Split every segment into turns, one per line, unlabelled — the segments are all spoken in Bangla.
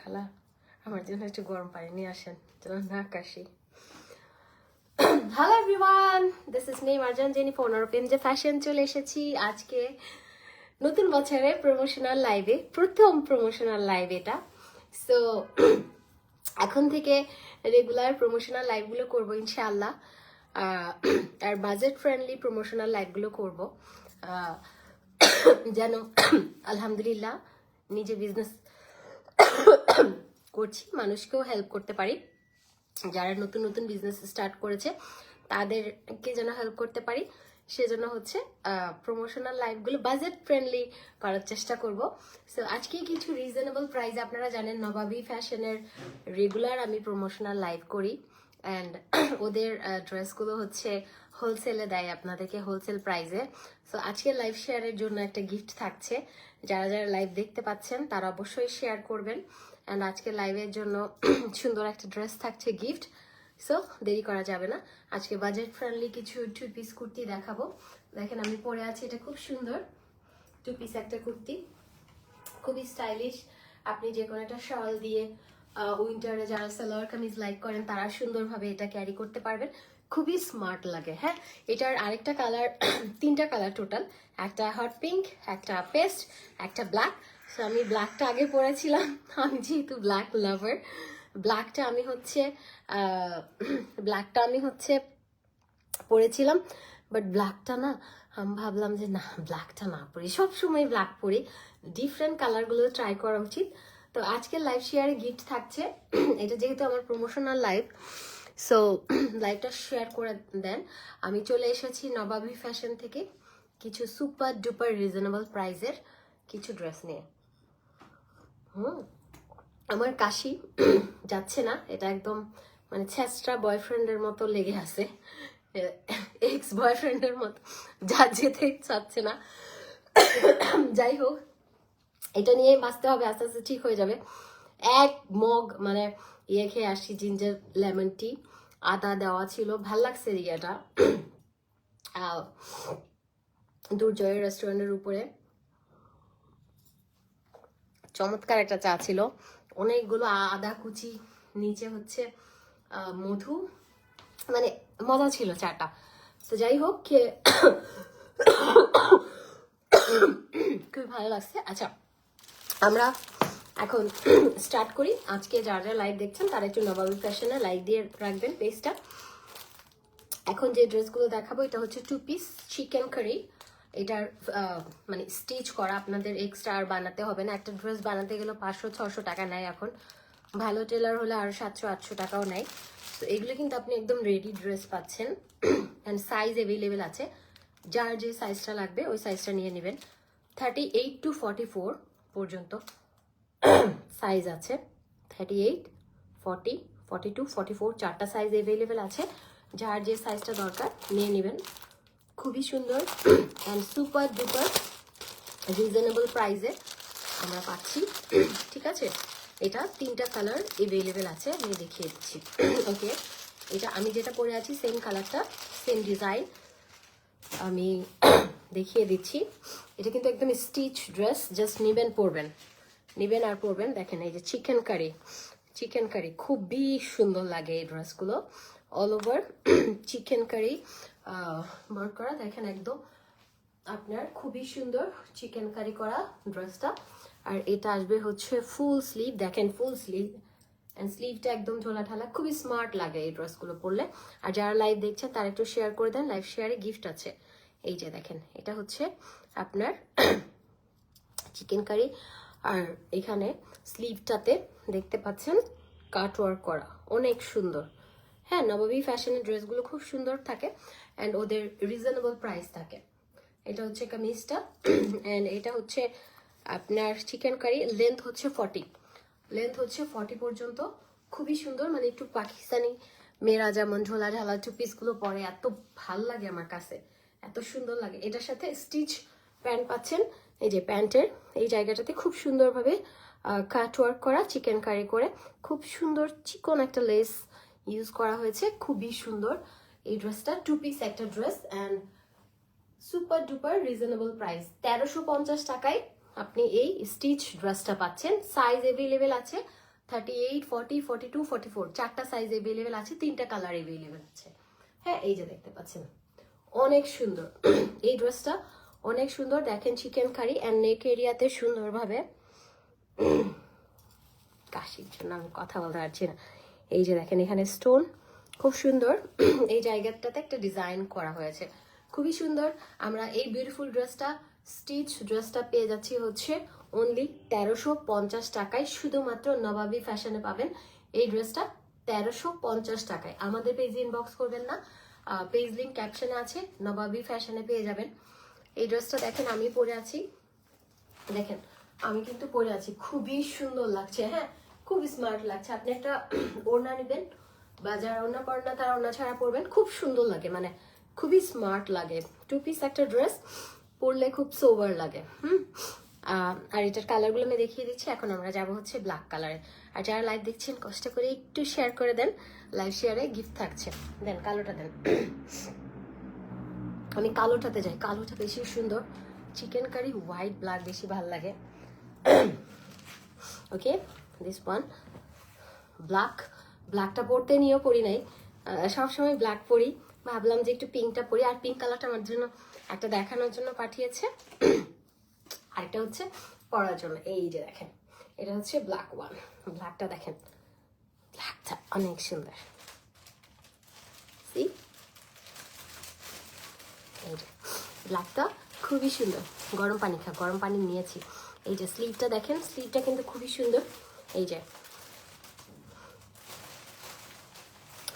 খালা আমার জন্য একটু গরম পানি নিয়ে আসেন, যেন না কাশি। Hello everyone, this is me Marjan Jennifer, ওনার পেনজে ফ্যাশন চলে এসেছি আজকে নতুন বছরে প্রমোশনাল লাইভে, প্রথম প্রমোশনাল লাইভ এটা। সো এখন থেকে রেগুলার প্রমোশনাল লাইভগুলো করবো ইনশাআল্লাহ, আর বাজেট ফ্রেন্ডলি প্রমোশনাল লাইভগুলো করবো, যেন আলহামদুলিল্লাহ নিজে বিজনেস করছি, মানুষকেও হেল্প করতে পারি। যারা নতুন নতুন বিজনেস স্টার্ট করেছে তাদেরকে যেন হেল্প করতে পারি, সেজন্য হচ্ছে প্রমোশনাল লাইভগুলো বাজেট ফ্রেন্ডলি করার চেষ্টা করব। সো আজকে কিছু রিজনেবল প্রাইস, আপনারা জানেন নবাবী ফ্যাশনের রেগুলার আমি প্রমোশনাল লাইভ করি, অ্যান্ড ওদের ড্রেসগুলো হচ্ছে হোলসেলে দেয় আপনাদেরকে, হোলসেল প্রাইসে। সো আজকে লাইভ শেয়ারের জন্য একটা গিফট থাকছে, যারা যারা লাইভ দেখতে পাচ্ছেন তারা অবশ্যই শেয়ার করবেন। অ্যান্ড আজকে লাইভের জন্য সুন্দর একটা ড্রেস থাকছে গিফট। সো দেরি করা যাবে না, আজকে বাজেট ফ্রেন্ডলি কিছু 2 পিস কুর্তি দেখাবো। দেখেন আমি পরে আছি, এটা খুব সুন্দর 2 পিস একটা কুর্তি, খুবই স্টাইলিশ। আপনি যে কোনো একটা শাল দিয়ে উইন্টারে যারা সালোয়ার কামিজ লাইক করেন তারা সুন্দরভাবে এটা ক্যারি করতে পারবেন, খুবই স্মার্ট লাগে। হ্যাঁ, এটার আরেকটা কালার, 3টা কালার টোটাল, একটা হট পিঙ্ক, একটা পেস্ট, একটা ব্ল্যাক। সো আমি ব্ল্যাকটা আগে পরেছিলাম, আমি যেহেতু ব্ল্যাক লাভার। ব্ল্যাকটা আমি হচ্ছে পরেছিলাম, বাট ব্ল্যাকটা না, আমি ভাবলাম যে না, ব্ল্যাকটা না পরি, সবসময় ব্ল্যাক পরি, ডিফারেন্ট কালারগুলো ট্রাই করা উচিত। তো আজকের লাইভ শেয়ারে গিফট থাকছে, এটা যেহেতু আমার প্রমোশনাল লাইভ, সো লাইভটা শেয়ার করে দেন। আমি চলে এসেছি নবাবী ফ্যাশন থেকে কিছু সুপার ডুপার রিজনেবল প্রাইসের কিছু ড্রেস নিয়ে। আমার কাশি যাচ্ছে না, এটা একদম মানে ছেঁচড়া বয়ফ্রেন্ডের মতো লেগে আছে, এক্স বয়ফ্রেন্ডের মতো, যা যেতে চাচ্ছে না। যাই হোক, এটা নিয়ে বাঁচতে হবে, আস্তে আস্তে ঠিক হয়ে যাবে। এক মগ মানে ইয়ে খেয়ে আসি, জিঞ্জার লেমন টি, আদা দেওয়া ছিল, ভাল লাগছে ইয়েটা। দুর্জয়ের রেস্টুরেন্টের উপরে চমৎকার একটা চা ছিল, অনেকগুলো আদা কুচি, নিচে হচ্ছে মধু, মানে মজা ছিল চাটা। তো যাই হোক, খুবই ভালো লাগছে। আচ্ছা, আমরা এখন স্টার্ট করি। আজকে যারা যারা লাইভ দেখছেন তারা একটু নবাবী ফ্যাশনে লাইক দিয়ে রাখবেন পেজটা। এখন যে ড্রেসগুলো দেখাবো, এটা হচ্ছে 2 পিস চিকেন কারি। এটার মানে স্টিচ করা, আপনাদের এক্সট্রা আর বানাতে হবে না। একটা ড্রেস বানাতে গেলে 500-600 টাকা নেয় এখন, ভালো টেলার হলে আর 700-800 টাকাও নেয়। তো এগুলো কিন্তু আপনি একদম রেডি ড্রেস পাচ্ছেন, অ্যান্ড সাইজ অ্যাভেলেবেল আছে, যার যে সাইজটা লাগবে ওই সাইজটা নিয়ে নেবেন। 38 to 44 পর্যন্ত সাইজ আছে, 38, 40, 42, 44 চারটা সাইজ অ্যাভেলেবেল আছে, যার যে সাইজটা দরকার নিয়ে নেবেন। খুবই সুন্দর অ্যান্ড সুপার ডুপার রিজনেবল প্রাইসে আমরা পাচ্ছি, ঠিক আছে। এটা 3টা কালার অ্যাভেলেবেল আছে, আমি দেখিয়ে দিচ্ছি। ওকে, এটা আমি যেটা পরে আছি সেম কালারটা, সেম ডিজাইন আমি দেখিয়ে দিচ্ছি। এটা কিন্তু একদম স্টিচ ড্রেস, জাস্ট নেবেন আর পরবেন। দেখেন এই যে চিকেন কারি খুবই সুন্দর লাগে এই ড্রেসগুলো, all over chikankari work করা। দেখেন একদম আপনার খুবই সুন্দর চিকেন কারি করা ড্রেসটা। আর এটা আসবে হচ্ছে ফুল স্লিভ, দেখেন ফুল স্লিভ, অ্যান্ড স্লিভটা একদম ঝোলা ঢালা, খুবই স্মার্ট লাগে এই ড্রেসগুলো পরলে। আর যারা লাইভ দেখছেন তারা একটু শেয়ার করে দেন, লাইভ শেয়ারে গিফট আছে। এই যে দেখেন, এটা হচ্ছে আপনার চিকেন কারি, আর এখানে স্লিভটাতে দেখতে পাচ্ছেন কাট ওয়ার্ক করা, অনেক সুন্দর। হ্যাঁ, নবাবী ফ্যাশনের ড্রেসগুলো খুব সুন্দর থাকে, অ্যান্ড ওদের রিজনেবল প্রাইস থাকে। এটা হচ্ছে কামিজটা, অ্যান্ড এটা হচ্ছে আপনার চিকেন কারি। লেন্থ হচ্ছে 40 পর্যন্ত, খুবই সুন্দর। মানে একটু পাকিস্তানি মেয়েরা যেমন ঝোলা ঝালা 2 পিসগুলো পরে, এত ভাল লাগে আমার কাছে, এত সুন্দর লাগে। এটার সাথে স্টিচ প্যান্ট পাচ্ছেন, এই যে প্যান্টের এই জায়গাটাতে খুব সুন্দরভাবে কাট ওয়ার্ক করা, চিকেন কারি করে, খুব সুন্দর চিকন একটা লেস ইউজ করা হয়েছে, খুবই সুন্দর এই ড্রেসটা। 2 পিস একটা dress, and super duper reasonable price, 1350 টাকায় আপনি এই স্টিচ ড্রেসটা পাচ্ছেন। সাইজ অ্যাভেলেবেল আছে 38, 40, 42, 44 চারটা সাইজ অ্যাভেলেবেল আছে, 3টা কালার অ্যাভেলেবেল আছে। হ্যাঁ, এই যে দেখতে পাচ্ছেন অনেক সুন্দর এই ড্রেসটা, অনেক সুন্দর। দেখেন চিকেন কারি অ্যান্ড নেক এরিয়াতে সুন্দরভাবে, কাশির জন্য আমি কথা বলতে পারছি না। এই যে দেখেন এখানে স্টোন খুব সুন্দর এই জায়গাটাতে একটা ডিজাইন করা হয়েছে, খুবই সুন্দর। আমরা এই বিউটিফুল ড্রেসটা, স্টিচ ড্রেসটা পেয়ে যাচ্ছি হচ্ছে অনলি 1350 টাকায়। শুধুমাত্র নবাবী ফ্যাশনে পাবেন এই ড্রেসটা 1350 টাকায়। আমাদের পেজে ইনবক্স করবেন না, পেজ লিঙ্ক ক্যাপশনে আছে, নবাবী ফ্যাশনে পেয়ে যাবেন এই ড্রেসটা। দেখেন আমি পরে আছি, দেখেন আমি কিন্তু পরে আছি, খুবই সুন্দর লাগছে। হ্যাঁ, খুব স্মার্ট লাগছে। আপনি একটা ওড়না নেবেন, বা যারা ওড়না পরেন না তারা ওড়না ছাড়া পরবেন, খুব সুন্দর লাগে, মানে খুবই স্মার্ট লাগে। 2 পিস একটা ড্রেস পরলে খুব সোবার লাগে। আর এটার কালারগুলো আমি দেখিয়ে দিচ্ছি। এখন আমরা যাব হচ্ছে ব্ল্যাক কালারে। আর যারা লাইভ দেখছেন কষ্ট করে একটু শেয়ার করে দেন, লাইভ শেয়ারে গিফট থাকছে। দেন কালোটা দেন, আমি কালোটাতে যাই, কালোটা বেশি সুন্দর। চিকেন কারি হোয়াইট ব্ল্যাক বেশি ভালো লাগে। ওকে, দিস ওয়ান ব্ল্যাক, ব্ল্যাকটা পরতে নিয়েও পরি নাই, সবসময় ব্ল্যাক পরি, ভাবলাম যে একটু পিঙ্কটা পরি। আর পিঙ্ক কালারটা আমার জন্য একটা দেখানোর জন্য পাঠিয়েছে, আরেকটা হচ্ছে পরার জন্য। এই যে দেখেন এটা হচ্ছে ব্ল্যাক ওয়ান, ব্ল্যাকটা দেখেন, ব্ল্যাকটা অনেক সুন্দর। সি, এই যে ব্ল্যাকটা খুবই সুন্দর। গরম পানি খা, গরম পানি নিয়েছি। এই যে স্লিভটা দেখেন, স্লিভটা কিন্তু খুবই সুন্দর। এই যে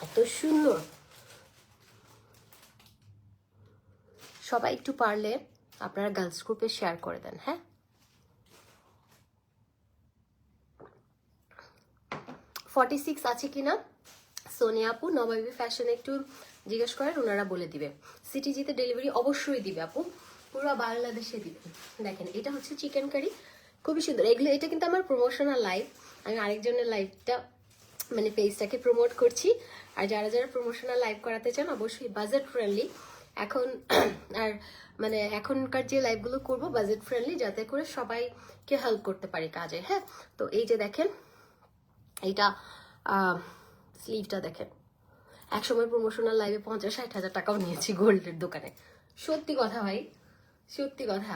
এত সুন্দর। সবাই একটু পারলে আপনারা গার্লস গ্রুপে শেয়ার করে দেন। হ্যাঁ, ফর্টি 46 আছে কিনা সোনিয়া আপু নবাবী ফ্যাশনে একটু জিজ্ঞেস করেন, ওনারা বলে দিবে। সিটিজিতে ডেলিভারি অবশ্যই দিবে আপু, পুরো বাংলাদেশে দিবে। দেখেন এটা হচ্ছে চিকেন কারি, খুবই সুন্দর। এগুলো, এটা কিন্তু আমার প্রমোশনাল লাইভ, আমি আরেকজনের লাইভটা মানে পেজটাকে প্রমোট করছি। আর যারা যারা প্রমোশনাল লাইভ করাতে চান অবশ্যই বাজেট ফ্রেন্ডলি। এখন আর মানে এখনকার যে লাইভগুলো করব বাজেট ফ্রেন্ডলি, যাতে করে সবাইকে হেল্প করতে পারি কাজে। হ্যাঁ, তো এই যে দেখেন এইটা স্লিভটা দেখেন, একসময় প্রমোশনাল লাইভে 50-60 হাজার টাকাও নিয়েছি গোল্ডের দোকানে। সত্যি কথা ভাই, সত্যি কথা,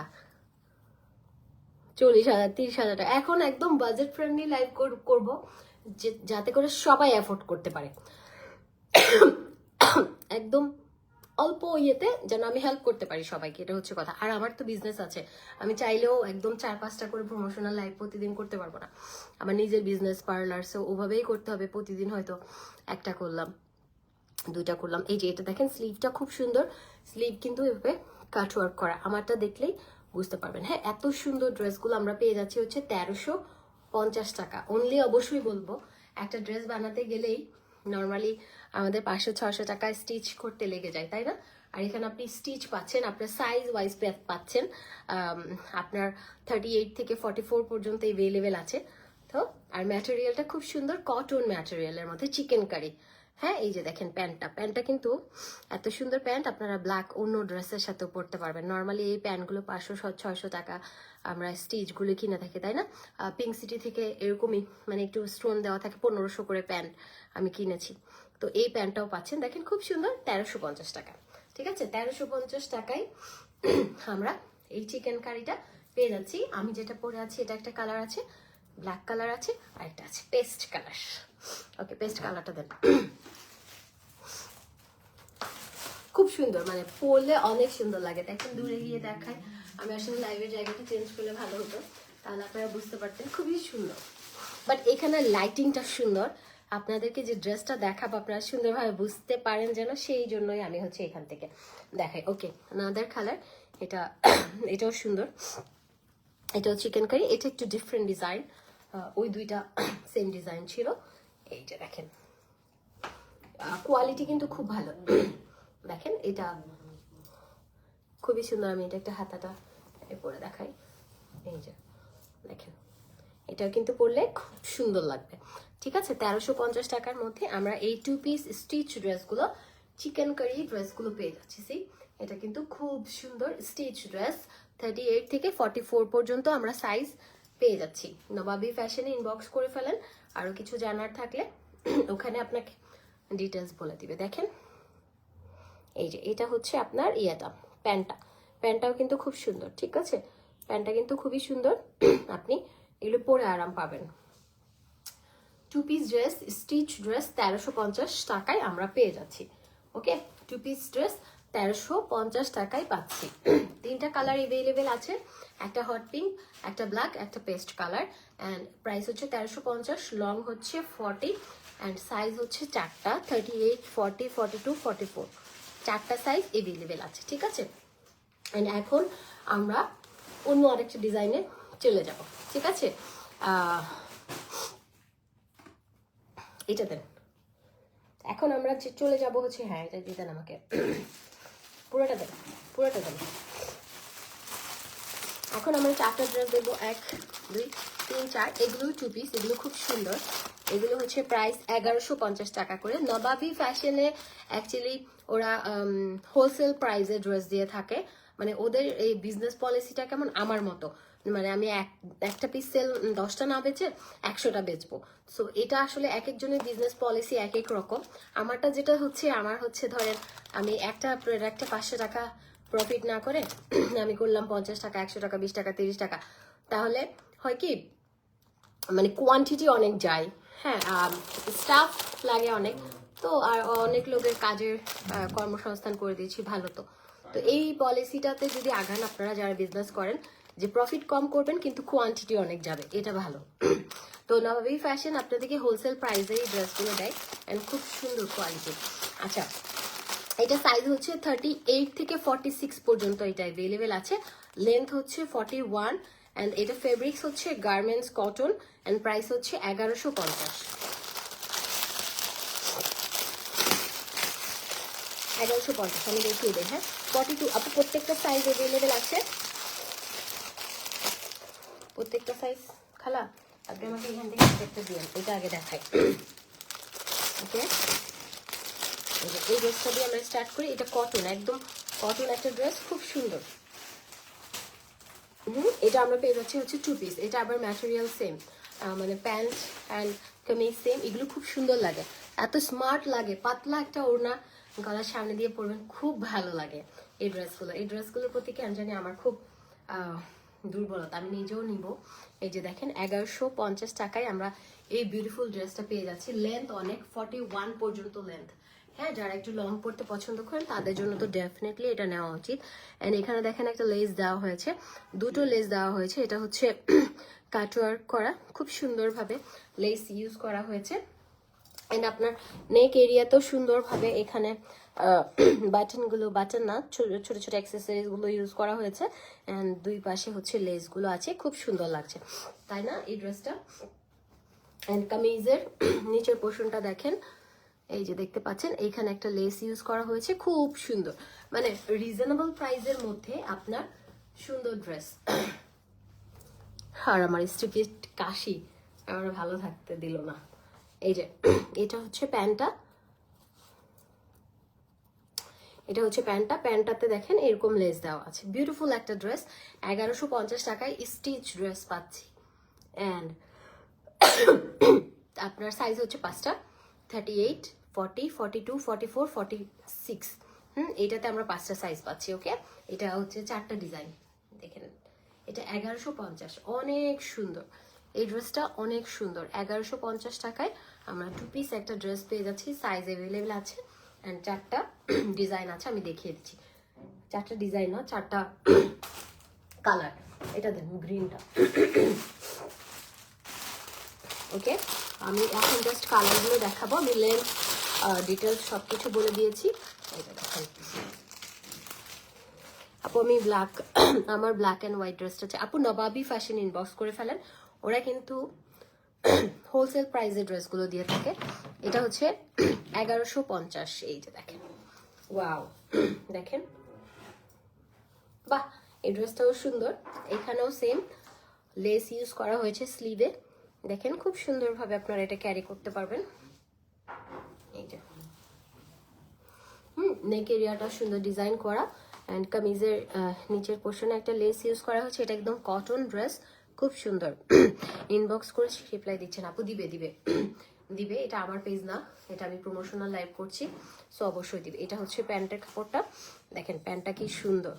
40,000 30,000 টাকা। এখন একদম বাজেট ফ্রেন্ডলি লাইভ করব, যাতে করে সবাই অ্যাফোর্ড করতে পারে। একদম অল্প ইয়েতে যেন আমি হেল্প করতে পারি সবাইকে, এটা হচ্ছে কথা। আর আমার তো বিজনেস আছে, আমি চাইলেও একদম 4-5টা করে প্রমোশনাল লাইভ প্রতিদিন করতে পারবো না। আমার নিজের বিজনেস পার্লার, সো ওভাবেই করতে হবে। প্রতিদিন হয়তো একটা করলাম, 2টা করলাম। এই যে এটা দেখেন স্লিভটা খুব সুন্দর, স্লিভ কিন্তু এভাবে কাট ওয়ার্ক করা, আমারটা দেখলেই বুঝতে পারবেন। হ্যাঁ, এত সুন্দর ড্রেসগুলো আমরা পেয়ে যাচ্ছি হচ্ছে 1350 টাকা অনলি। অবশ্যই বলবো একটা ড্রেস বানাতে গেলেই নর্মালি আমাদের 500-600 টাকা স্টিচ করতে লেগে যায়, তাই না? আর এখানে আপনি স্টিচ পাচ্ছেন, আপনার সাইজ ওয়াইজ পাচ্ছেন, আপনার 38 থেকে 44 পর্যন্ত অ্যাভেলেবেল আছে। তো আর ম্যাটেরিয়ালটা খুব সুন্দর, কটন ম্যাটেরিয়ালের মধ্যে চিকেন কারি। হ্যাঁ, এই যে দেখেন প্যান্টটা কিন্তু এত সুন্দর প্যান্ট, আপনারা ব্ল্যাক অন্য ড্রেসের সাথেও পরতে পারবেন। নর্মালি এই প্যান্টগুলো 500-600 টাকা আমরা স্টিচগুলো কিনে থাকি, তাই না? পিঙ্ক সিটি থেকে এরকমই মানে একটু স্টোন দেওয়া থাকে, 1500 করে প্যান্ট আমি কিনেছি। তো এই প্যান্টটাও পাচ্ছেন, দেখেন খুব সুন্দর, 1350 টাকা। ঠিক আছে, 1350 টাকায় আমরা এই চিকেন কারিটা পেয়ে যাচ্ছি। আমি যেটা পরে আছি এটা একটা কালার আছে, ব্ল্যাক কালার আছে, আর একটা আছে পেস্ট কালার। ওকে, পেস্ট কালারটা দেন। খুব সুন্দর, মানে পরলে অনেক সুন্দর লাগে। দেখেন দূরে গিয়ে দেখায়, আমি আসলে লাইভের জায়গাটা চেঞ্জ করলে ভালো হতো, তাহলে আপনারা বুঝতে পারতেন। খুবই সুন্দর, বাট এখানে লাইটিংটা সুন্দর। আপনাদেরকে যে ড্রেসটা দেখাবো আপনারা সুন্দরভাবে বুঝতে পারেন যেন, সেই জন্যই আমি হচ্ছে এখান থেকে দেখাই। ওকে, আনাদার কালার, এটা এটাও সুন্দর, এটাও চিকেন কারি, এটা একটু ডিফারেন্ট ডিজাইন, ওই দুইটা সেম ডিজাইন ছিল। এই যে দেখেন কোয়ালিটি কিন্তু খুব ভালো। দেখেন এটা খুবই সুন্দর, আমি এটা একটা হাতাটা পরে দেখাই। এই যে দেখেন, এটা কিন্তু পরলে খুব সুন্দর লাগবে। ঠিক আছে, 1350 টাকার মধ্যে আমরা এই 2 পিস স্টিচ ড্রেসগুলো, চিকেন কারি ড্রেসগুলো পেয়ে যাচ্ছি। সি, এটা কিন্তু খুব সুন্দর স্টিচ ড্রেস, 38 থেকে 44 পর্যন্ত আমরা সাইজ পেয়ে যাচ্ছি। নবাবী ফ্যাশনে ইনবক্স করে ফেলেন আরও কিছু জানার থাকলে ওখানে আপনাকে ডিটেলস বলে দিবে। দেখেন এই যে এটা হচ্ছে আপনার ইয়েটা, প্যান্টটাও কিন্তু খুব সুন্দর, ঠিক আছে, প্যান্টটা কিন্তু খুবই সুন্দর, আপনি এগুলো পরে আরাম পাবেন। 2 পিস ড্রেস, স্টিচ ড্রেস 1350 টাকায় আমরা পেয়ে যাচ্ছি। ওকে, 2 পিস ড্রেস 1350 টাকায় পাচ্ছি। 3টা কালার এভেলেবেল আছে, একটা হট পিঙ্ক, একটা ব্ল্যাক, একটা পেস্ট কালার। অ্যান্ড প্রাইস হচ্ছে 1350, লং হচ্ছে 40 অ্যান্ড সাইজ হচ্ছে 4টা, 38, 40, 42, 44, 4টা সাইজ এভেলেবেল আছে, ঠিক আছে। অ্যান্ড এখন আমরা অন্য আরেকটা ডিজাইনে চলে যাব, ঠিক আছে। এটা দেন, এখন আমরা চলে যাব হচ্ছে, হ্যাঁ এটা দিয়ে দেন আমাকে, পুরোটা দেন, পুরোটা দেন। এখন আমরা 4টা ড্রেস দেবো, 1, 2, 3, 4। এগুলো 2 পিস, এগুলো খুব সুন্দর। এগুলো হচ্ছে প্রাইস 1150 টাকা করে। নবাবী ফ্যাশনে অ্যাকচুয়ালি ওরা হোলসেল প্রাইসে ড্রেস দিয়ে থাকে, মানে ওদের এই বিজনেস পলিসিটা কেমন আমার মতো, মানে আমি একটা পিস সেল 10টা না বেচে 100টা বেচবো। সো এটা আসলে এক একজনের বিজনেস পলিসি এক এক রকম। আমারটা যেটা হচ্ছে, আমার হচ্ছে ধরেন আমি একটা প্রোডাক্টে 500 টাকা প্রফিট না করে আমি করলাম 50 টাকা, 100 টাকা, 20 টাকা, 30 টাকা, তাহলে হয় কি মানে কোয়ান্টিটি অনেক যায়, হ্যাঁ, স্টাফ লাগে অনেক, তো আর অনেক লোকের কাজের কর্মসংস্থান করে দিয়েছি, ভালো। তো তো এই পলিসিটাতে যদি আগান আপনারা যারা বিজনেস করেন, যে প্রফিট কম করবেন কিন্তু কোয়ান্টিটি অনেক যাবে, এটা ভালো। তো নবাবী ফ্যাশন আপনাদেরকে হোলসেল প্রাইসে এই ড্রেসগুলো দেয় অ্যান্ড খুব সুন্দর কোয়ালিটি। আচ্ছা, এটা সাইজ হচ্ছে 38 থেকে 46 পর্যন্ত এটা অ্যাভেলেবেল আছে, লেন্থ হচ্ছে 41 অ্যান্ড এটা ফেব্রিক্স হচ্ছে গার্মেন্টস কটন অ্যান্ড প্রাইস হচ্ছে 1150। 1150 আমি দেখিয়ে দিই, হ্যাঁ 42। আপু প্রত্যেকটা সাইজ অ্যাভেলেবেল আছে, প্রত্যেকটা সাইজ। খালা আপনি আমাকে এখান থেকে একটা দিন, এটা আগে দেখাই। ওকে, এই ড্রেসটা দিয়ে আমরা স্টার্ট করি। এটা কটন, একদম কটন একটা ড্রেস, খুব সুন্দর। এটা আমরা পেয়ে যাচ্ছি হচ্ছে 2 পিস। এটা আবার ম্যাটেরিয়াল সেম, মানে প্যান্ট অ্যান্ড কামিজ সেম। এগুলো খুব সুন্দর লাগে, এত স্মার্ট লাগে, পাতলা একটা ওড়না গলার সামনে দিয়ে পরবেন, খুব ভালো লাগে এই ড্রেসগুলো। এই ড্রেসগুলোর প্রতি কেন জানি আমার খুব দুর্বলতা, আমি নিজেও নিব। এই যে দেখেন 1150 টাকায় আমরা এই বিউটিফুল ড্রেসটা পেয়ে যাচ্ছি। লেন্থ অনেক, 41 পর্যন্ত লেন্থ। হ্যাঁ, যারা একটু লং পড়তে পছন্দ করেন তাদের জন্য তো ডেফিনেটলি এটা নেওয়া উচিত। অ্যান্ড এখানে দেখেন একটা লেস দেওয়া হয়েছে, দুটো লেস দেওয়া হয়েছে। এটা হচ্ছে কাটওয়ার্ক করা, খুব সুন্দরভাবে লেস ইউজ করা হয়েছে। অ্যান্ড আপনার নেক এরিয়াতেও সুন্দরভাবে এখানে বাটনগুলো, বাটন না, ছোট ছোট অ্যাক্সেসরিজগুলো ইউজ করা হয়েছে। অ্যান্ড দুই পাশে হচ্ছে লেসগুলো আছে, খুব সুন্দর লাগছে, তাই না এই ড্রেসটা। অ্যান্ড কামিজের নিচের পোর্শনটা দেখেন, এই যে দেখতে পাচ্ছেন এইখানে একটা লেস ইউজ করা হয়েছে, খুব সুন্দর, মানে রিজনেবল প্রাইসের মধ্যে আপনার সুন্দর ড্রেস। আর আমার স্টুপিড কাশি আমার ভালো থাকতে দিল না। এই যে এটা হচ্ছে প্যান্টটা, এটা হচ্ছে প্যান্টটাতে দেখেন এরকম লেস দেওয়া আছে। বিউটিফুল একটা ড্রেস, 1150 টাকায় স্টিচ ড্রেস পাচ্ছি। অ্যান্ড আপনার সাইজ হচ্ছে 5টা, 38, 40, 42, 44, 46। এইটাতে আমরা 5টা সাইজ পাচ্ছি। ওকে, এটা হচ্ছে 4টা ডিজাইন, দেখে নেন। এটা 1150, অনেক সুন্দর এই ড্রেসটা, অনেক সুন্দর। 1150 টাকায় আমরা 2 পিস একটা ড্রেস পেয়ে যাচ্ছি, সাইজ অ্যাভেলেবেল আছে অ্যান্ড 4টা ডিজাইন আছে, আমি দেখিয়ে দিচ্ছি। 4টা ডিজাইন না, 4টা কালার। এটা দেখুন গ্রিনটা। ওকে, আমি এখন জাস্ট কালারগুলো দেখাবো, আমি লেন্থ ডিটেলস সব কিছু বলে দিয়েছি। এটা দেখেন আপু, আমি ব্ল্যাক, আমার ব্ল্যাক অ্যান্ড হোয়াইট ড্রেসটা চাই। আপু নবাবী ফ্যাশন ইনবক্স করে ফেলেন, ওরা কিন্তু হোলসেল প্রাইসে ড্রেসগুলো দিয়ে থাকে। এটা হচ্ছে 1150। এই যে দেখেন, ওয়াও, দেখেন, বাহ, এই ড্রেসটাও সুন্দর। এখানেও সেম লেস ইউজ করা হয়েছে স্লিভে, দেখেন খুব সুন্দরভাবে আপনারা এটা ক্যারি করতে পারবেন। এই যে নেক এরিয়াটা সুন্দর ডিজাইন করা অ্যান্ড কামিজের নিচের পোর্শনে একটা লেস ইউজ করা হয়েছে। এটা একদম কটন ড্রেস, খুব সুন্দর। ইনবক্স করে রিপ্লাই দিচ্ছেন আপু, দিবে দিবে দিবে। এটা আমার পেজ না, এটা আমি প্রমোশনাল লাইভ করছি, সো অবশ্যই দিবে। এটা হচ্ছে প্যান্টের কাপড়টা, দেখেন প্যান্টটা কি সুন্দর।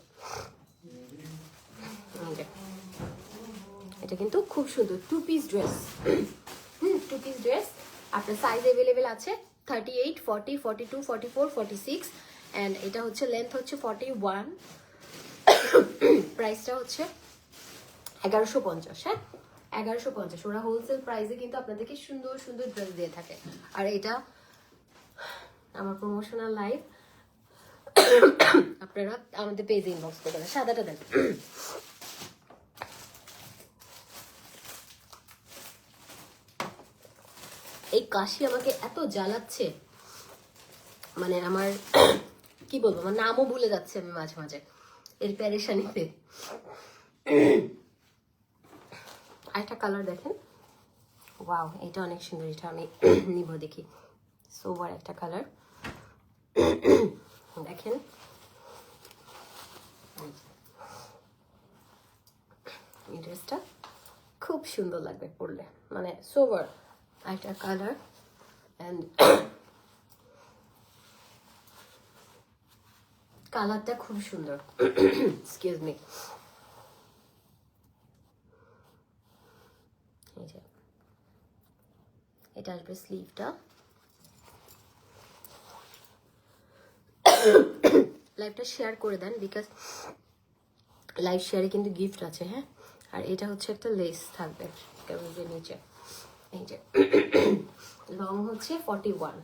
এটা কিন্তু খুব সুন্দর 2 পিস ড্রেস। 2 পিস ড্রেস আপনার সাইজ অ্যাভেলেবেল আছে 38, 40, 42, 44, 46 অ্যান্ড এটা হচ্ছে লেন্থ হচ্ছে 41। প্রাইসটা হচ্ছে 1150। হ্যাঁ 1150। ওরা হোলসেল প্রাইসে কিন্তু আপনাদেরকে সুন্দর সুন্দর ড্রেস দিয়ে থাকে। আর এটা আমার প্রমোশনাল লাইভ, আপনারা আমাদের পেজে ইনবক্স করবেন। সাদাটা দেন। এই কাশি আমাকে এত জ্বালাচ্ছে, মানে আমার কি বলবো, আমার নামও ভুলে যাচ্ছে আমি মাঝে মাঝে এর প্যারেশানিতে। আরেকটা কালার দেখেন, ওয়াও এটা অনেক সুন্দর, এটা আমি নিব দেখি। সোবার একটা কালার দেখেন, এই ড্রেসটা খুব সুন্দর লাগবে পরলে, মানে সোবার একটা কালার অ্যান্ড কালারটা খুব সুন্দর। Excuse me. এই যে এটা আসবে স্লিভটা। লাইভটা শেয়ার করে দেন, বিকজ লাইভ শেয়ারে কিন্তু গিফট আছে। হ্যাঁ আর এটা হচ্ছে একটা লেস থাকবে কামিজের নিচে। এই যে লং হচ্ছে 41।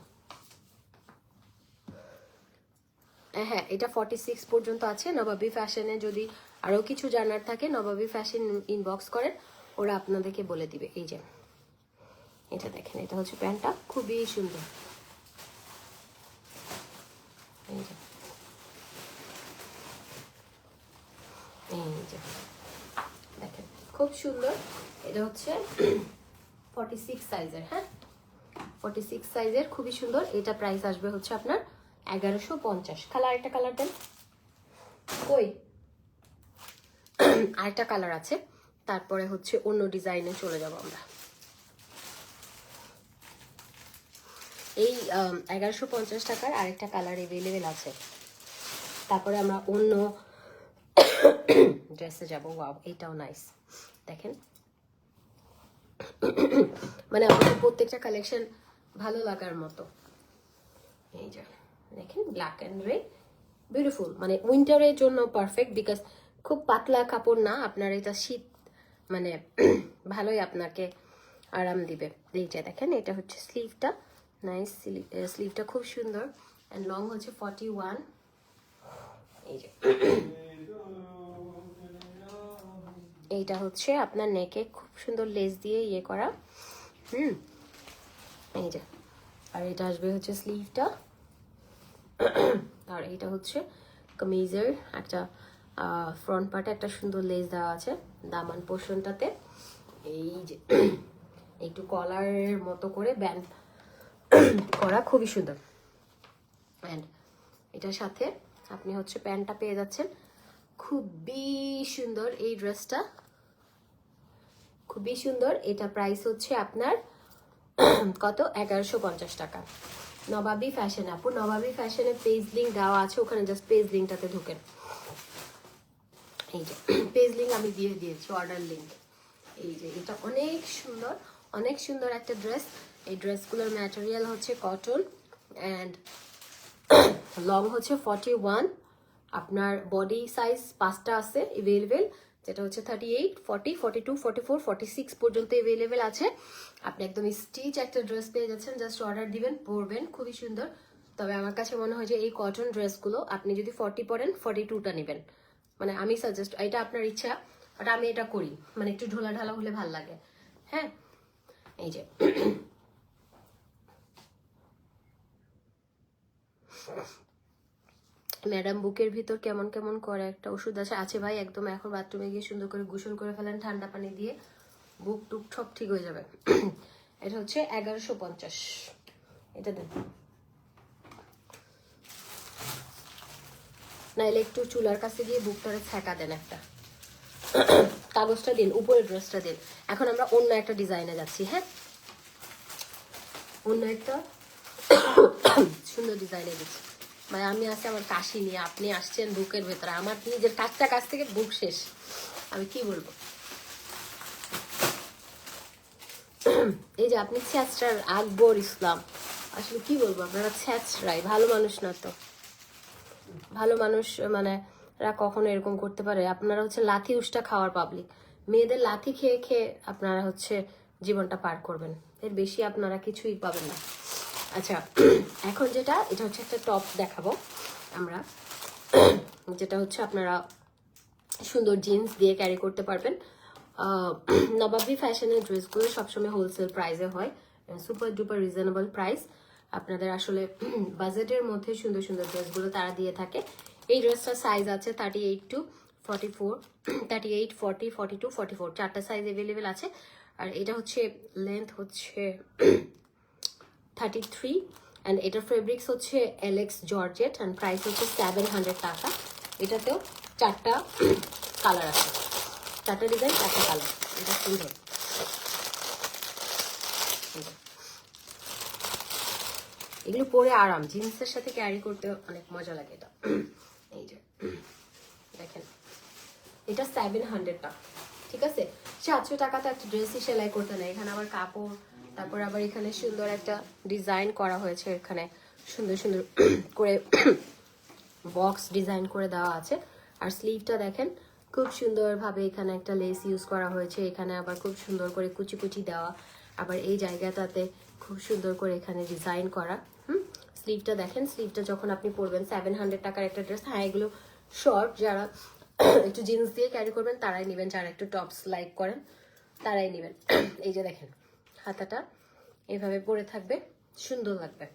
হ্যাঁ এটা 46 পর্যন্ত আছে। নবাবী ফ্যাশনে যদি আরও কিছু জানার থাকে নবাবী ফ্যাশন ইনবক্স করেন, ওরা আপনাদেরকে বলে দিবে। এই যে এটা দেখেন, এটা হচ্ছে প্যান্টটা, খুবই সুন্দর। এই যে দেখেন খুব সুন্দর। এটা হচ্ছে 46 সাইজের। হ্যাঁ 46 সাইজের, খুবই সুন্দর। এটা প্রাইস আসবে হচ্ছে আপনার 1150। কালার একটা কালার দেন কই, আরেকটা কালার আছে, তারপরে হচ্ছে অন্য ডিজাইনে চলে যাব আমরা। এই 1150 টাকার আরেকটা কালার অ্যাভেলেবেল আছে। তারপরে আমরা অন্য ড্রেসে যাব। ওয়াও এটাও নাইস, দেখেন মানে আমাদের প্রত্যেকটা কালেকশন ভালো লাগার মতো। এই যে দেখেন ব্ল্যাক অ্যান্ড রে, বিউটিফুল, মানে উইন্টারের জন্য পারফেক্ট, বিকজ খুব পাতলা কাপড় না আপনার, এটা শীত মানে ভালোই আপনাকে আরাম দিবে। এই যে দেখেন এটা হচ্ছে স্লিভটা, নাইস স্লিভটা খুব সুন্দর অ্যান্ড লং হচ্ছে 41। এই যে এইটা হচ্ছে আপনার নেকে খুব সুন্দর লেস দিয়ে ইয়ে করা। এই যে আর এটা আসবে হচ্ছে স্লিভটা, আর এটা হচ্ছে কামিজের একটা ফ্রন্ট পার্টে একটা সুন্দর লেস দেওয়া আছে দামান পোর্শনটাতে। এই যে একটু কলারের মতো করে ব্যান্ড করা, খুবই সুন্দর। অ্যান্ড এটার সাথে আপনি হচ্ছে প্যান্টটা পেয়ে যাচ্ছেন, খুবই সুন্দর এই ড্রেসটা, খুবই সুন্দর। এটা প্রাইস হচ্ছে আপনার কত, 1150 টাকা। নবাবী ফ্যাশন আপু, নবাবী ফ্যাশনের পেজ লিঙ্ক দেওয়া আছে, ওখানে জাস্ট পেজ লিঙ্কটাতে ঢুকেন। এই যে পেজ লিঙ্ক আমি দিয়ে দিয়েছি, অর্ডার লিঙ্ক। এই যে এটা অনেক সুন্দর, অনেক সুন্দর একটা ড্রেস। এই ড্রেসগুলোর ম্যাটেরিয়াল হচ্ছে কটন অ্যান্ড লং হচ্ছে 41। আপনার বডি সাইজ 5টা আছে অ্যাভেলেবেল, যেটা হচ্ছে 38, 40, 42, 44, 46 পর্যন্ত অ্যাভেলেবেল আছে। আপনি একদম স্টিচ একটা ড্রেস পেয়ে যাচ্ছেন, জাস্ট অর্ডার দিবেন, পরবেন, খুবই সুন্দর। তবে আমার কাছে মনে হয় যে এই কটন ড্রেসগুলো আপনি যদি 40 পরেন 42টা নেবেন, মানে আমি সাজেস্ট, এটা আপনার ইচ্ছা, বাট আমি এটা করি, মানে একটু ঢোলা ঢালা হলে ভাল লাগে। হ্যাঁ এই যে ম্যাডাম বুকের ভিতর কেমন কেমন করে একটা ওষুধ আছে ভাই, একদম এখন বাথরুমে গিয়ে সুন্দর করে গোসল করে ফেলেন ঠান্ডা পানি দিয়ে, বুক টুক সব ঠিক হয়ে যাবে। এটা হচ্ছে 1150। এটা দেন, নাইলে একটু চুলার কাছে গিয়ে বুকটারে ছ্যাঁকা দেন একটা, কাগজটা দিন, উপরে ড্রেসটা দিন। এখন আমরা অন্য একটা ডিজাইনে যাচ্ছি। হ্যাঁ, অন্য একটা সুন্দর ডিজাইনে দিচ্ছি। মানে আমি আসছি আমার কাশি নিয়ে, আপনি আসছেন বুকের ভেতরে, আমার নিজের কাছ থেকে বুক শেষ, আমি কি বলবো। এই যে আপনি ছ্যাচরার আকবর ইসলাম, আসলে কি বলবো, আপনারা ছ্যাচরাই, ভালো মানুষ না তো। ভালো মানুষ মানে এরা কখনো এরকম করতে পারে? আপনারা হচ্ছে লাথি উষ্টা খাওয়ার পাবলিক, মেয়েদের লাথি খেয়ে খেয়ে আপনারা হচ্ছে জীবনটা পার করবেন, এর বেশি আপনারা কিছুই পাবেন না। আচ্ছা, এখন যেটা, এটা হচ্ছে একটা টপ দেখাবো আমরা, যেটা হচ্ছে আপনারা সুন্দর জিন্স দিয়ে ক্যারি করতে পারবেন। নবাবী ফ্যাশনের ড্রেসগুলো সবসময় হোলসেল প্রাইসে হয়, সুপার ডুপার রিজনেবল প্রাইস। আপনাদের আসলে বাজেটের মধ্যে সুন্দর সুন্দর ড্রেসগুলো তারা দিয়ে থাকে। এই ড্রেসটার সাইজ আছে 38 to 44, 38, 40, 42, 44, চারটা সাইজ অ্যাভেলেবেল আছে। আর এটা হচ্ছে লেন্থ হচ্ছে 33, অ্যান্ড এটার ফেব্রিক্স হচ্ছে এলেক্স জর্জেট, অ্যান্ড প্রাইস হচ্ছে 700 টাকা। এটাতেও চারটা কালার আছে, চারটা ডিজাইন, চারটা কালার। এটা সুন্দর, এগুলো পরে আরাম, জিন্সের সাথে ক্যারি করতে অনেক মজা লাগে এটা। এই যে দেখেন, এটা 700 টাকা, ঠিক আছে। 700 টাকাতে একটা ড্রেসই সেলাই করতে নেই। এখানে আবার কাপড়, তারপর আবার এখানে সুন্দর একটা ডিজাইন করা হয়েছে, এখানে সুন্দর সুন্দর করে বক্স ডিজাইন করে দেওয়া আছে। আর স্লিভটা দেখেন খুব সুন্দরভাবে এখানে একটা লেস ইউজ করা হয়েছে, এখানে আবার খুব সুন্দর করে কুচি কুচি দেওয়া, আবার এই জায়গাটাতে খুব সুন্দর করে এখানে ডিজাইন করা। স্লিভটা দেখেন, স্লিভটা যখন আপনি পরবেন, 700 টাকার একটা ড্রেস। হ্যাঁ, এগুলো শর্ট, যারা একটু জিন্স দিয়ে ক্যারি করবেন তারাই নেবেন, যারা একটু টপস লাইক করেন তারাই নেবেন। এই যে দেখেন, হাতাটা এভাবে পরে থাকবে, সুন্দর লাগবে,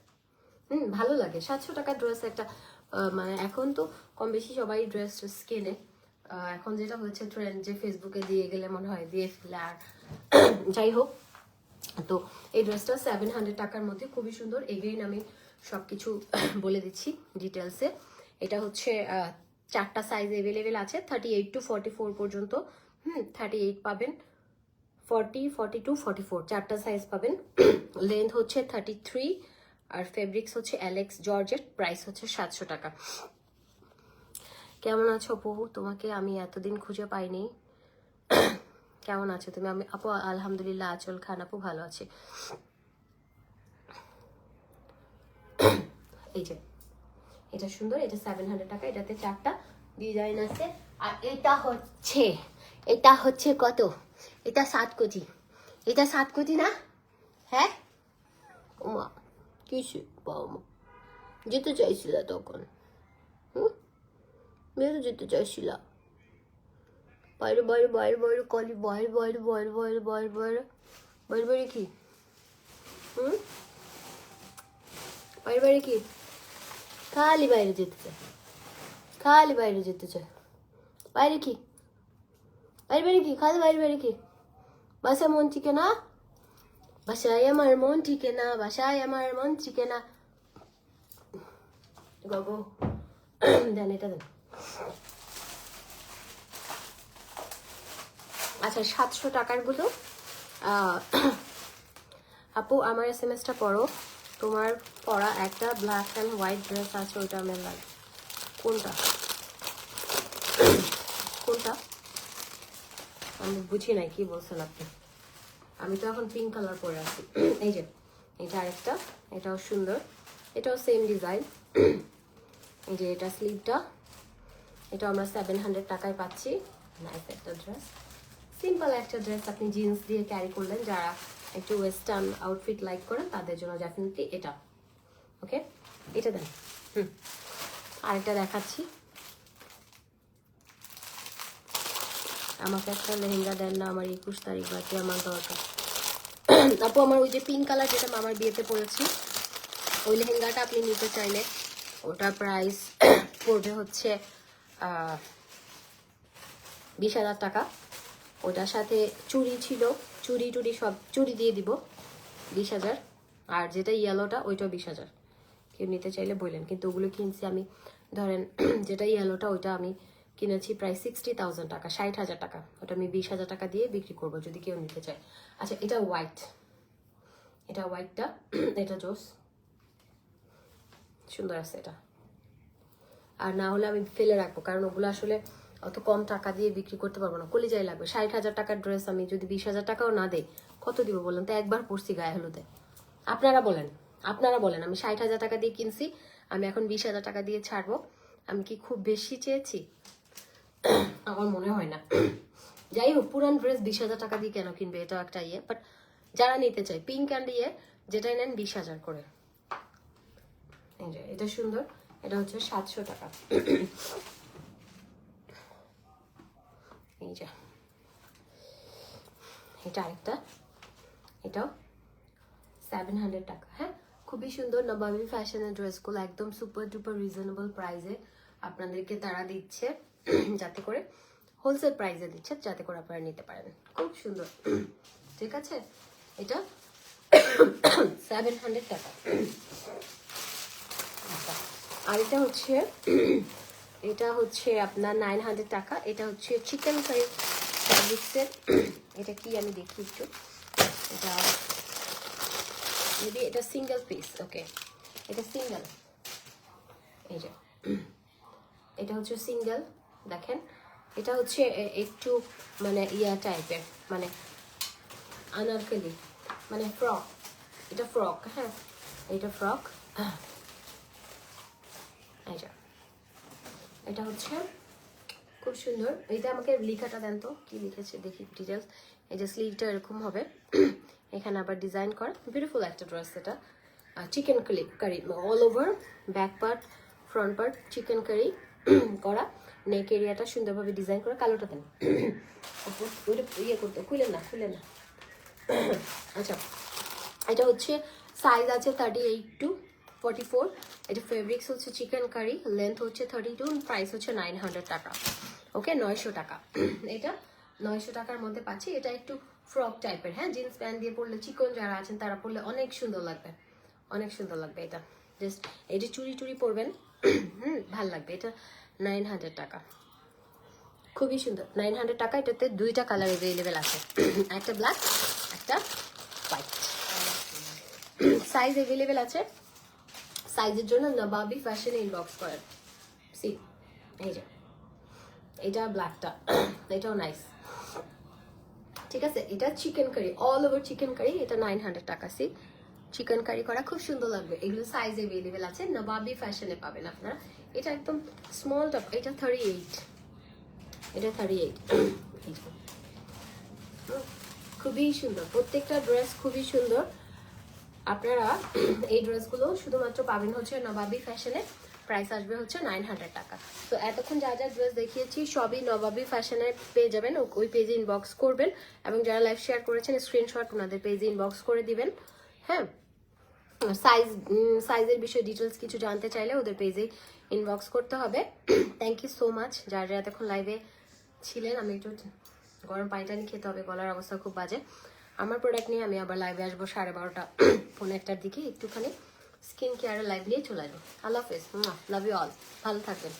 ভালো লাগে। 700 টাকার ড্রেস একটা, মানে এখন তো কম বেশি সবাই ড্রেস কেনে। এখন যেটা হচ্ছে ট্রেন্ড, যে ফেসবুকে দিয়ে গেলে মনে হয় দিয়ে ফেলে। আর যাই হোক, তো এই ড্রেসটা 700 টাকার মধ্যে খুবই সুন্দর। এগেইন আমি সবকিছু বলে দিচ্ছি ডিটেলসে। এটা হচ্ছে চারটা সাইজ অ্যাভেলেবেল আছে, 38 to 44 পর্যন্ত। 38 পাবেন, 40, 42, 44, চারটা সাইজ পাবেন। লেন্থ হচ্ছে 33, আর ফেব্রিক্স হচ্ছে অ্যালেক্স জর্জেট, প্রাইস হচ্ছে 700 টাকা। কেমন আছো আপু? তোমাকে আমি এতদিন খুঁজে পাইনি, কেমন আছো তুমি? আমি আপু আলহামদুলিল্লাহ, আচল খান আপু ভালো আছে। এই যে এটা সুন্দর, এটা 700 টাকা, এটাতে চারটা ডিজাইন আছে। আর এটা হচ্ছে কত? এটা 7 কোটি, এটা 7 কোটি না? হ্যাঁ ওমা, কিছু বাবা যেতে চাইছিল তখন, মেয়েরা যেতে চাইছিল, বাইরে বাইরে বাইরে বাইরে কলি, বাইরে বাইরে বাইরে বাইরে বাইরে বাইরে বাইরে বাইরে কি, বাইরে বাইরে কি, খালি বাইরে যেতে চায়, খালি বাইরে যেতে চায়। বাইরে কি, বাইরে বাইরে কি, খালি বাইরে বাইরে কি? বাসায় মন টিকে না, বাসায় আমার মন টিকে না, বাসায় আমার মন টিকে না। গগো দেন, এটা দেন। আচ্ছা, 700 টাকার গুলো আপু আমার SMS-টা পড়ো। তোমার পরা একটা ব্ল্যাক অ্যান্ড হোয়াইট ড্রেস আছে, ওইটা আমার লাগে। কোনটা কোনটা আমি বুঝি নাই, কি বলছেন আপনি? আমি তো এখন পিঙ্ক কালার পরে আছি। এই যে এটা আরেকটা, এটাও সুন্দর, এটাও সেম ডিজাইন। এই যে এটা স্লিভটা, এটা আমরা 700 টাকায় পাচ্ছি। নাইস একটা ড্রেস, সিম্পল একটা ড্রেস, আপনি জিন্স দিয়ে ক্যারি করলেন, যারা একটু ওয়েস্টার্ন আউটফিট লাইক করেন তাদের জন্য ডেফিনেটলি এটা। ওকে, এটা দেন। আরেকটা দেখাচ্ছি, আমাকে একটা লেহেঙ্গা দেন না, আমার 21 তারিখ বাকি, আমার দরকার। আপু আমার ওই যে পিঙ্ক কালার যেটা মামার বিয়েতে পরেছি, ওই লেহেঙ্গাটা আপনি নিতে চাইলে ওটার প্রাইস পড়বে হচ্ছে 20,000 টাকা। ওটার সাথে চুড়ি ছিল, চুড়ি টুড়ি সব চুড়ি দিয়ে দিব 20,000। আর যেটা ইয়েলোটা ওইটাও 20,000। কেউ নিতে চাইলে বললেন, কিন্তু ওগুলো কিনছি আমি, ধরেন যেটা ইয়েলোটা ওইটা আমি কিনেছি প্রায় 60,000 টাকা, 60,000 টাকা। ওটা আমি 20,000 টাকা দিয়ে বিক্রি করবো যদি কেউ নিতে চায়। আচ্ছা, এটা হোয়াইট, এটা হোয়াইটটা এটা জোস, সুন্দর আছে এটা। আর না হলে আমি ফেলে রাখবো, কারণ ওগুলো আসলে অত কম টাকা দিয়ে বিক্রি করতে পারবো না, কলিজাই লাগবে। 60,000 টাকার ড্রেস আমি যদি 20,000 টাকাও না দেই, কত দিব বলেন তো? একবার পরছি গায়ে হলুদে। আপনারা বলেন আমি 60,000 টাকা দিয়ে কিনছি, আমি এখন 20,000 টাকা দিয়ে ছাড়বো, আমি কি খুব বেশি চেয়েছি? আমার মনে হয় না। যাই হোক, পুরান ড্রেস 20,000 টাকা দিয়ে কেন কিনবে, এটাও একটা ইয়ে। বাট যারা নিতে চায় পিঙ্ক অ্যান্ড ইয়ে, যেটাই নেন 20,000 করে। এই যে এটা সুন্দর, এটা হচ্ছে 700 টাকা। এই যে এটা আরেকটা, এটাও 700 টাকা। হ্যাঁ, খুবই সুন্দর নবাবী ফ্যাশনের ড্রেসগুলো একদম সুপার ডুপার রিজনেবল প্রাইসে আপনাদেরকে তারা দিচ্ছে, যাতে করে হোলসেল প্রাইসে দিচ্ছে, যাতে করে আপনারা নিতে পারেন। খুব সুন্দর, ঠিক আছে। এটা 700 টাকা। আর এটা হচ্ছে আপনার 900 টাকা। এটা হচ্ছে চিকেন কারি ফ্যাব্রিক্সের। এটা কি আমি দেখি একটু, এটা মেবি এটা সিঙ্গেল পিস। ওকে, এটা সিঙ্গেল। এই যে এটা হচ্ছে সিঙ্গেল, দেখেন। এটা হচ্ছে একটু মানে ইয়া টাইপের, মানে আনারকলি, মানে ফ্রক। এটা ফ্রক, হ্যাঁ এটা ফ্রক। এই যে এটা হচ্ছে খুব সুন্দর। এটা আমাকে লেখাটা দেন তো, কি লিখেছে দেখি ডিটেলস। এই যে স্লিভটা এরকম হবে, এখানে আবার ডিজাইন করা, বিউটিফুল একটা ড্রেস। এটা chikankari all over, back part front part chikankari করা, নেক এরিয়াটা সুন্দরভাবে ডিজাইন করা। কালোটা দেন, ওইটা ইয়ে করতে, খুলেন না। আচ্ছা, এটা হচ্ছে সাইজ আছে 38 to 44। এটা ফেব্রিক্স হচ্ছে চিকেন কারি, লেন্থ হচ্ছে 32, প্রাইস হচ্ছে 900 টাকা। ওকে, 900 টাকা। এটা 900 টাকার মধ্যে পাচ্ছি। এটা একটু ফ্রক টাইপের, হ্যাঁ, জিন্স প্যান্ট দিয়ে পরলে, চিকন যারা আছেন তারা পরলে অনেক সুন্দর লাগবে, অনেক সুন্দর লাগবে। এটা জাস্ট এই যে চুড়ি পরবেন, ভাল লাগবে। এটা 900 টাকা, খুবই সুন্দর। 900 টাকা। এটাতে দুইটা কালার অ্যাভেলেবেল আছে, একটা ব্ল্যাক, একটা হোয়াইট। সাইজ অ্যাভেলেবেল আছে, সাইজের জন্য নবাবী ফ্যাশনে ইনবক্স করেন। সি এই যে এটা ব্ল্যাকটা, এটাও নাইস, ঠিক আছে। এটা chikankari, all over chikankari. এটা 900 টাকা। সি চিকেন কারি করা, খুব সুন্দর লাগবে। এগুলো সাইজ অ্যাভেলেবেল আছে, নবাবী ফ্যাশনে পাবেন আপনারা। এটা একদম স্মল টপ। এটা 38, এটা 38। খুবই সুন্দর, প্রত্যেকটা ড্রেস খুবই সুন্দর। আপনারা এই ড্রেসগুলো শুধুমাত্র পাবেন হচ্ছে নবাবী ফ্যাশনে, প্রাইস আসবে হচ্ছে 900 টাকা। তো এতক্ষণ যা যা ড্রেস দেখিয়েছি সবই নবাবী ফ্যাশনে পেয়ে যাবেন, ওই পেজে ইনবক্স করবেন। এবং যারা লাইভ শেয়ার করেছেন স্ক্রিনশট ওনাদের পেজে ইনবক্স করে দিবেন। হ্যাঁ, সাইজের বিষয়ে ডিটেলস কিছু জানতে চাইলে ওদের পেজে ইনবক্স করতে হবে। থ্যাংক ইউ সো মাচ যারা এতক্ষণ লাইভে ছিলেন। আমি একটু গরম পানিটা নিয়ে খেতে হবে, গলার অবস্থা খুব বাজে। আমার প্রোডাক্ট নিয়ে আমি আবার লাইভে আসবো 12:30 পৌনে 1টার দিকে, একটুখানি স্কিন কেয়ারের লাইভ নিয়ে চলে আসবো। আল্লাহ হাফেজ, লাভ ইউ অল, ভালো থাকবেন।